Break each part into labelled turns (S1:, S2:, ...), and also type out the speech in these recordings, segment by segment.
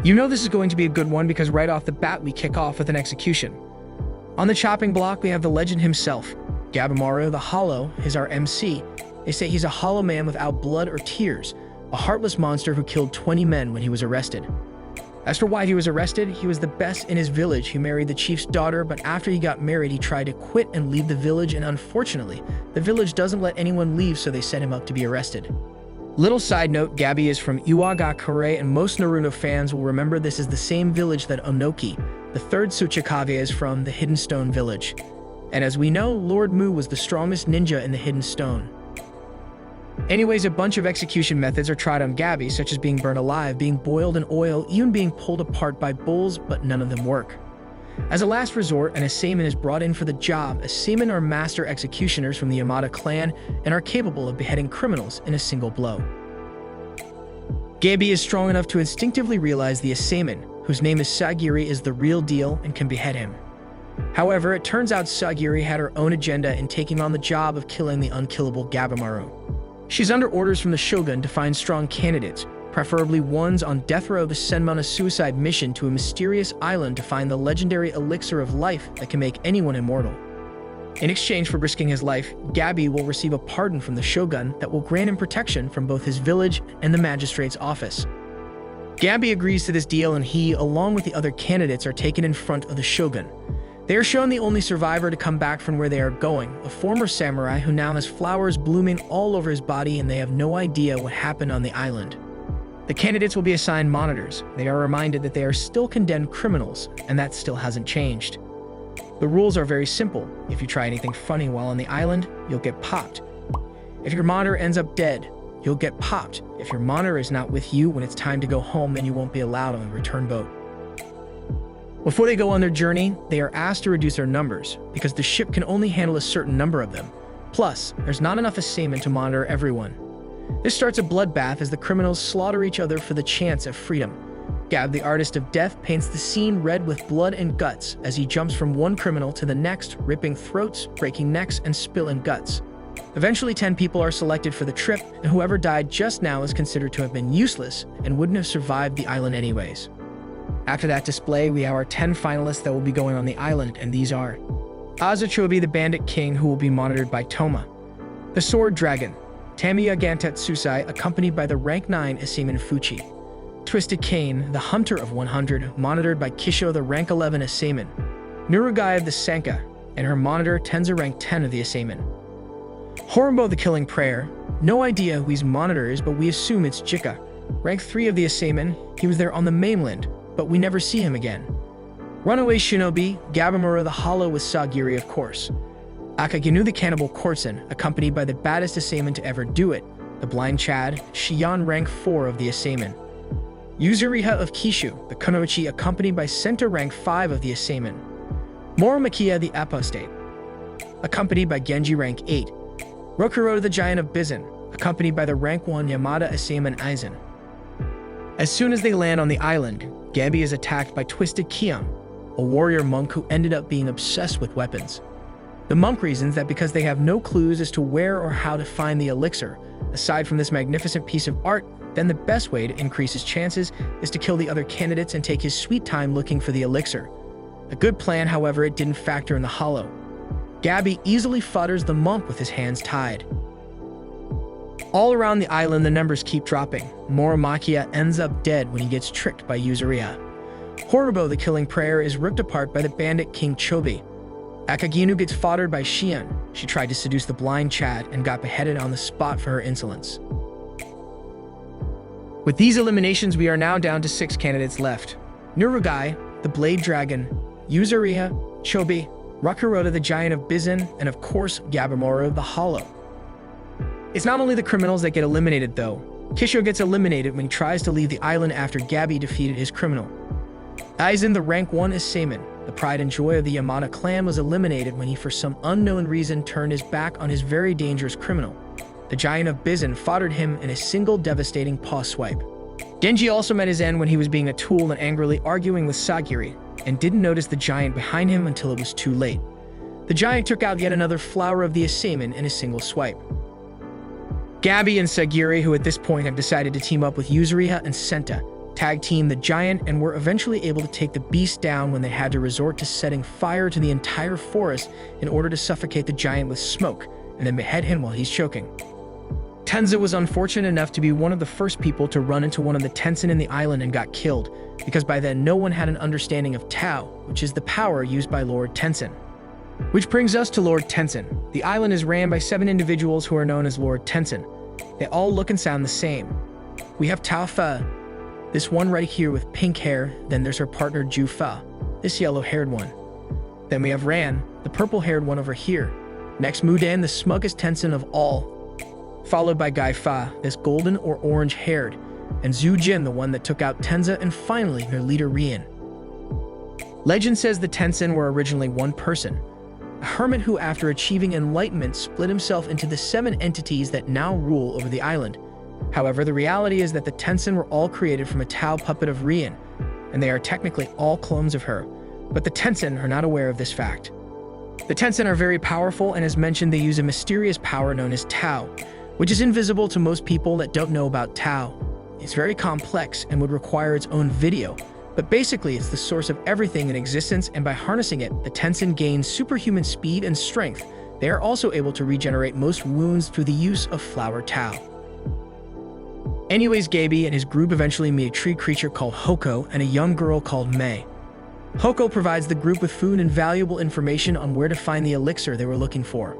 S1: You know this is going to be a good one because right off the bat we kick off with an execution. On the chopping block we have the legend himself. Gabimaru the Hollow is our MC. They say he's a hollow man without blood or tears, a heartless monster who killed 20 men when he was arrested. As for why he was arrested, he was the best in his village. He married the chief's daughter, but after he got married he tried to quit and leave the village, and unfortunately, the village doesn't let anyone leave, so they set him up to be arrested. Little side note, Gabi is from Iwagakure, and most Naruto fans will remember this is the same village that Onoki, the third Tsuchikage, is from, the Hidden Stone village. And as we know, Lord Mu was the strongest ninja in the Hidden Stone. Anyways, a bunch of execution methods are tried on Gabi, such as being burned alive, being boiled in oil, even being pulled apart by bulls, but none of them work. As a last resort, an Asaiman is brought in for the job. Asaiman are master executioners from the Yamada clan and are capable of beheading criminals in a single blow. Gabi is strong enough to instinctively realize the Asaiman, whose name is Sagiri, is the real deal and can behead him. However, it turns out Sagiri had her own agenda in taking on the job of killing the unkillable Gabimaru. She's under orders from the Shogun to find strong candidates, preferably ones on death row, to send on a suicide mission to a mysterious island to find the legendary elixir of life that can make anyone immortal. In exchange for risking his life, Gabi will receive a pardon from the Shogun that will grant him protection from both his village and the magistrate's office. Gabi agrees to this deal, and he, along with the other candidates, are taken in front of the Shogun. They are shown the only survivor to come back from where they are going, a former samurai who now has flowers blooming all over his body, and they have no idea what happened on the island. The candidates will be assigned monitors. They are reminded that they are still condemned criminals, and that still hasn't changed. The rules are very simple. If you try anything funny while on the island, you'll get popped. If your monitor ends up dead, you'll get popped. If your monitor is not with you when it's time to go home, then you won't be allowed on the return boat. Before they go on their journey, they are asked to reduce their numbers, because the ship can only handle a certain number of them. Plus, there's not enough Asaiman to monitor everyone. This starts a bloodbath as the criminals slaughter each other for the chance of freedom. Gab, the artist of death, paints the scene red with blood and guts as he jumps from one criminal to the next, ripping throats, breaking necks, and spilling guts. Eventually, 10 people are selected for the trip, and whoever died just now is considered to have been useless and wouldn't have survived the island anyways. After that display, we have our 10 finalists that will be going on the island, and these are Azachobi, the Bandit King, who will be monitored by Toma; the Sword Dragon, Tamiya Gantetsusai, accompanied by the rank 9 Asaiman Fuchi; Twisted Cane, the Hunter of 100, monitored by Kisho, the rank 11 Asaiman; Nurugai of the Sanka, and her monitor Tenza, rank 10 of the Asaiman; Horumbo, the Killing Prayer. No idea who his monitor is, but we assume it's Jika, rank 3 of the Asaiman. He was there on the mainland, but we never see him again. Runaway Shinobi, Gabimaru the Hollow with Sagiri, of course. Akaginu, the Cannibal Courtesan, accompanied by the baddest Asaiman to ever do it, the Blind Chad, Shion, rank 4 of the Asaiman. Yuzuriha of Kishu, the Kunoichi, accompanied by Senta, rank 5 of the Asaiman. Moromakia, the Apostate, accompanied by Genji, rank 8. Rokuroda, the Giant of Bizen, accompanied by the rank 1 Yamada Asaiman Aizen. As soon as they land on the island, Gabi is attacked by Twisted Kion, a warrior monk who ended up being obsessed with weapons. The monk reasons that because they have no clues as to where or how to find the elixir, aside from this magnificent piece of art, then the best way to increase his chances is to kill the other candidates and take his sweet time looking for the elixir. A good plan, however, it didn't factor in the Hollow. Gabi easily fodders the monk with his hands tied. All around the island, the numbers keep dropping. Moromakia ends up dead when he gets tricked by Yuzuriha. Horribo, the Killing Prayer, is ripped apart by the Bandit King Chobi. Akaginu gets foddered by Shion. She tried to seduce the Blind Chad and got beheaded on the spot for her insolence. With these eliminations, we are now down to 6 candidates left. Nurugai, the Blade Dragon, Yuzuriha, Chobi, Rokuroda, the Giant of Bizen, and of course, Gabimaru the Hollow. It's not only the criminals that get eliminated, though. Kisho gets eliminated when he tries to leave the island after Gabi defeated his criminal. Aizen, the rank 1 Asaiman, the pride and joy of the Yamada clan, was eliminated when he for some unknown reason turned his back on his very dangerous criminal. The Giant of Bizen foddered him in a single devastating paw swipe. Genji also met his end when he was being a tool and angrily arguing with Sagiri, and didn't notice the giant behind him until it was too late. The giant took out yet another flower of the Asaiman in a single swipe. Gabi and Sagiri, who at this point have decided to team up with Yuzuriha and Senta, tag-teamed the giant and were eventually able to take the beast down when they had to resort to setting fire to the entire forest in order to suffocate the giant with smoke and then behead him while he's choking. Tenza was unfortunate enough to be one of the first people to run into one of the Tensen in the island and got killed, because by then no one had an understanding of Tao, which is the power used by Lord Tensen. Which brings us to Lord Tensen. The island is ran by 7 individuals who are known as Lord Tensen. They all look and sound the same. We have Tao Fa, this one right here with pink hair, then there's her partner Ju Fa, this yellow-haired one. Then we have Ran, the purple-haired one over here. Next Mudan, the smuggest Tensen of all, followed by Gai Fa, this golden or orange-haired, and Zhu Jin, the one that took out Tenza, and finally their leader Rian. Legend says the Tensen were originally one person, a hermit who, after achieving enlightenment, split himself into the 7 entities that now rule over the island. However, the reality is that the Tensen were all created from a Tao puppet of Rian, and they are technically all clones of her, but the Tensen are not aware of this fact. The Tensen are very powerful, and as mentioned, they use a mysterious power known as Tao, which is invisible to most people that don't know about Tao. It's very complex and would require its own video, but basically it's the source of everything in existence, and by harnessing it, the Tensen gain superhuman speed and strength. They are also able to regenerate most wounds through the use of Flower Tao. Anyways, Gaby and his group eventually meet a tree creature called Hoko and a young girl called Mei. Hoko provides the group with food and valuable information on where to find the elixir they were looking for.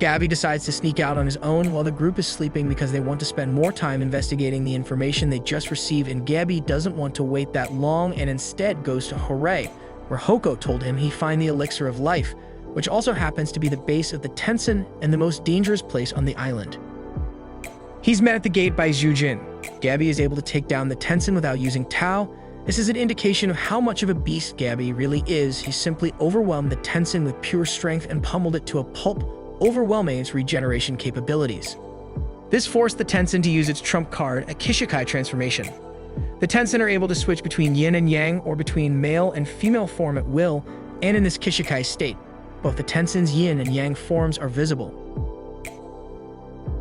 S1: Gaby decides to sneak out on his own while the group is sleeping because they want to spend more time investigating the information they just received, and Gaby doesn't want to wait that long and instead goes to Hooray, where Hoko told him he'd find the elixir of life, which also happens to be the base of the Tensen and the most dangerous place on the island. He's met at the gate by Zhu Jin. Gaby is able to take down the Tensen without using Tao. This is an indication of how much of a beast Gaby really is. He simply overwhelmed the Tensen with pure strength and pummeled it to a pulp, overwhelming its regeneration capabilities. This forced the Tensen to use its trump card, a Kishikai transformation. The Tensen are able to switch between yin and yang, or between male and female form at will, and in this Kishikai state, both the Tensen's yin and yang forms are visible.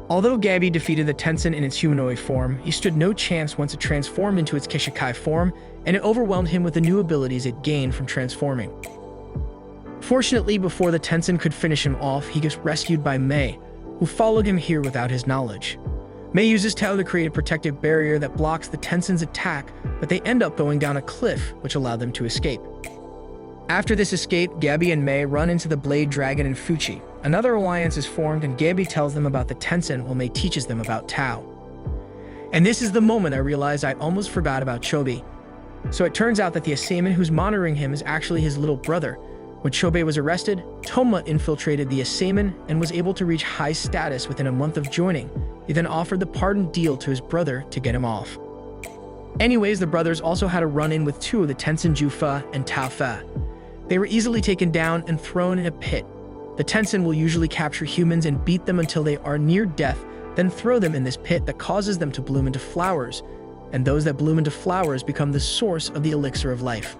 S1: Although Gaby defeated the Tensen in its humanoid form, he stood no chance once it transformed into its Kishikai form, and it overwhelmed him with the new abilities it gained from transforming. Fortunately, before the Tensen could finish him off, he gets rescued by Mei, who followed him here without his knowledge. Mei uses Tao to create a protective barrier that blocks the Tensen's attack, but they end up going down a cliff, which allowed them to escape. After this escape, Gaby and Mei run into the Blade Dragon and Fuchi. Another alliance is formed, and Gaby tells them about the Tensen while Mei teaches them about Tao. And this is the moment I realized I almost forgot about Chobi. So it turns out that the assailant who's monitoring him is actually his little brother. When Chobe was arrested, Toma infiltrated the assailant and was able to reach high status within a month of joining. He then offered the pardon deal to his brother to get him off. Anyways, the brothers also had a run-in with 2 of the Tensen Jufa and Tao Fa. They were easily taken down and thrown in a pit. The Tensen will usually capture humans and beat them until they are near death, then throw them in this pit that causes them to bloom into flowers, and those that bloom into flowers become the source of the elixir of life.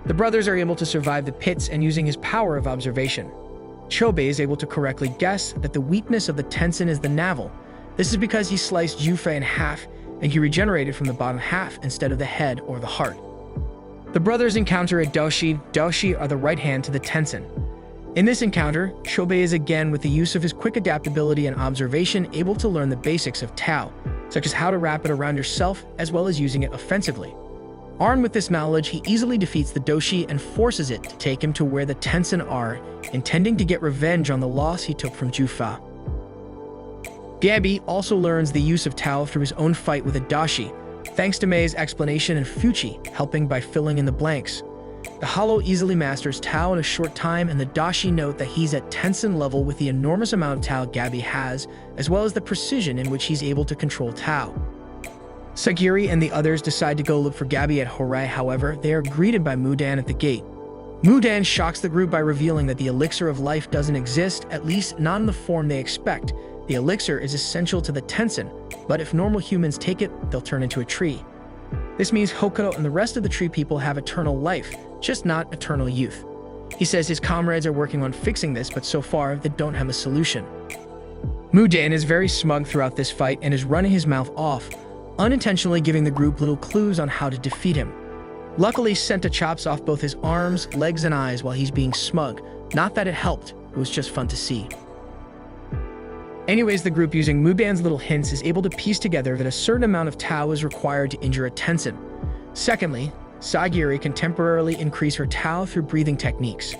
S1: The brothers are able to survive the pits, and using his power of observation, Chobe is able to correctly guess that the weakness of the Tensen is the navel. This is because he sliced Jufa in half, and he regenerated from the bottom half instead of the head or the heart. The brothers encounter a Daoshi. Daoshi are the right hand to the Tensen. In this encounter, Chobe is again, with the use of his quick adaptability and observation, able to learn the basics of Tao, such as how to wrap it around yourself as well as using it offensively. Armed with this knowledge, he easily defeats the Doshi and forces it to take him to where the Tensen are, intending to get revenge on the loss he took from Jufa. Gaby also learns the use of Tao through his own fight with a Dashi, thanks to Mei's explanation and Fuchi helping by filling in the blanks. The Hollow easily masters Tao in a short time, and the Dashi note that he's at Tensen level with the enormous amount of Tao Gaby has, as well as the precision in which he's able to control Tao. Sagiri and the others decide to go look for Gaby at Horai. However, they are greeted by Mudan at the gate. Mudan shocks the group by revealing that the elixir of life doesn't exist, at least not in the form they expect. The elixir is essential to the Tensen, but if normal humans take it, they'll turn into a tree. This means Hokuto and the rest of the tree people have eternal life, just not eternal youth. He says his comrades are working on fixing this, but so far they don't have a solution. Mudan is very smug throughout this fight and is running his mouth off, unintentionally giving the group little clues on how to defeat him. Luckily, Senta chops off both his arms, legs, and eyes while he's being smug. Not that it helped, it was just fun to see. Anyways, the group, using Mudan's little hints, is able to piece together that a certain amount of Tao is required to injure a Tenzin. Secondly, Sagiri can temporarily increase her Tao through breathing techniques.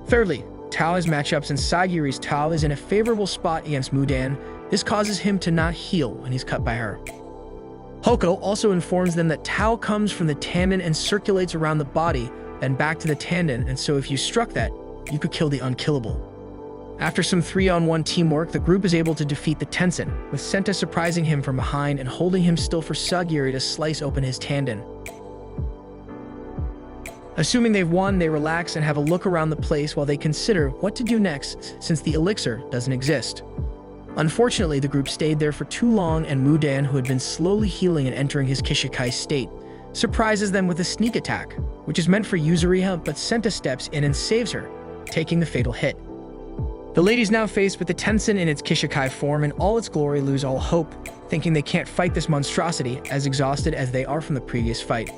S1: Thirdly, Tao has matchups and Sagiri's Tao is in a favorable spot against Mudan. This causes him to not heal when he's cut by her. Hoko also informs them that Tao comes from the tendon and circulates around the body, then back to the tendon, and so if you struck that, you could kill the unkillable. After some 3-on-1 teamwork, the group is able to defeat the Tenzin, with Senta surprising him from behind and holding him still for Sagiri to slice open his tendon. Assuming they've won, they relax and have a look around the place while they consider what to do next, since the elixir doesn't exist. Unfortunately, the group stayed there for too long, and Mudan, who had been slowly healing and entering his Kishikai state, surprises them with a sneak attack, which is meant for Yuzuriha, but Senta steps in and saves her, taking the fatal hit. The lady's now faced with the Tenzin in its Kishikai form, and all its glory lose all hope, thinking they can't fight this monstrosity, as exhausted as they are from the previous fight.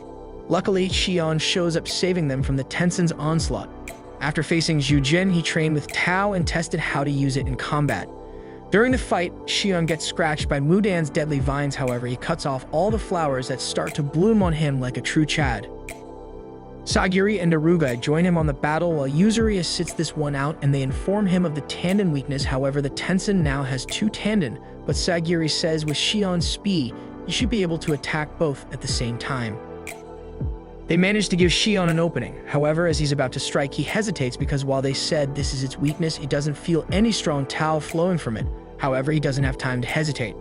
S1: Luckily, Xion shows up, saving them from the Tenzin's onslaught. After facing Zhu Jin, he trained with Tao and tested how to use it in combat. During the fight, Xion gets scratched by Mudan's deadly vines. However, he cuts off all the flowers that start to bloom on him like a true Chad. Sagiri and Aruga join him on the battle while Yuzuriha sits this one out, and they inform him of the tendon weakness. However, the Tenzin now has 2 tendon, but Sagiri says with Xion's speed, you should be able to attack both at the same time. They manage to give Xion an opening. However, as he's about to strike, he hesitates because while they said this is its weakness, he doesn't feel any strong Tao flowing from it. However, he doesn't have time to hesitate.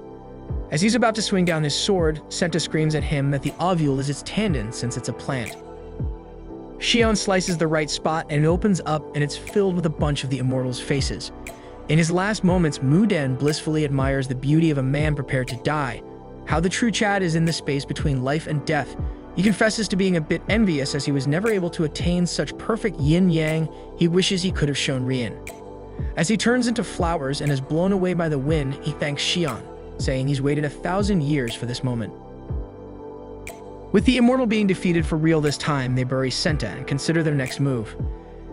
S1: As he's about to swing down his sword, Senta screams at him that the ovule is its tendon since it's a plant. Xion slices the right spot and it opens up, and it's filled with a bunch of the Immortal's faces. In his last moments, Mudan blissfully admires the beauty of a man prepared to die. How the true Chad is in the space between life and death. He confesses to being a bit envious as he was never able to attain such perfect yin-yang. He wishes he could have shown Rian. As he turns into flowers and is blown away by the wind, he thanks Xion, saying he's waited 1,000 years for this moment. With the Immortal being defeated for real this time, they bury Senta and consider their next move.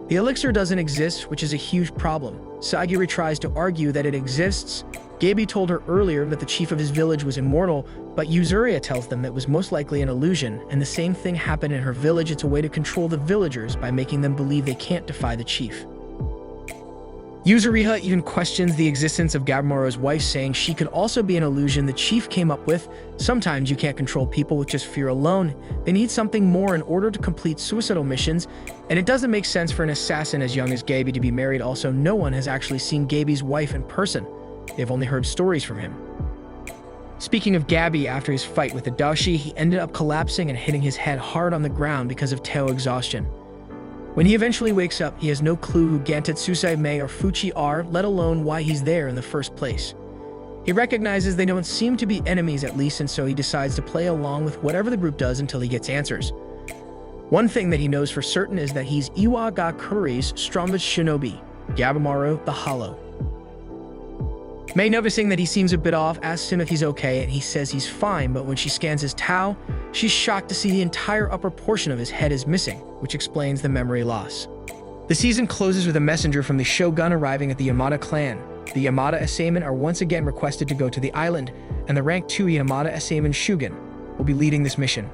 S1: The elixir doesn't exist, which is a huge problem. Sagiri tries to argue that it exists. Gaby told her earlier that the chief of his village was immortal, but Yuzuriha tells them it was most likely an illusion, and the same thing happened in her village. It's a way to control the villagers by making them believe they can't defy the chief. Yuzuriha even questions the existence of Gabimaru's wife, saying she could also be an illusion the chief came up with. Sometimes you can't control people with just fear alone. They need something more in order to complete suicidal missions, and it doesn't make sense for an assassin as young as Gaby to be married. Also, no one has actually seen Gaby's wife in person. They've only heard stories from him. Speaking of Gaby, after his fight with the Daoshi, he ended up collapsing and hitting his head hard on the ground because of Tao exhaustion. When he eventually wakes up, he has no clue who Gantetsusai Mei or Fuchi are, let alone why he's there in the first place. He recognizes they don't seem to be enemies at least, and so he decides to play along with whatever the group does until he gets answers. One thing that he knows for certain is that he's Iwagakuri's strongest shinobi, Gabimaru the Hollow. Mei, noticing that he seems a bit off, asks him if he's okay, and he says he's fine, but when she scans his Tao, she's shocked to see the entire upper portion of his head is missing, which explains the memory loss. The season closes with a messenger from the Shogun arriving at the Yamada clan. The Yamada Asaiman are once again requested to go to the island, and the rank 2 Yamada Asaiman Shugen will be leading this mission.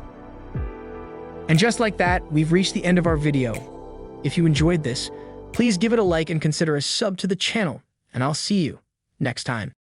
S1: And just like that, we've reached the end of our video. If you enjoyed this, please give it a like and consider a sub to the channel, and I'll see you next time.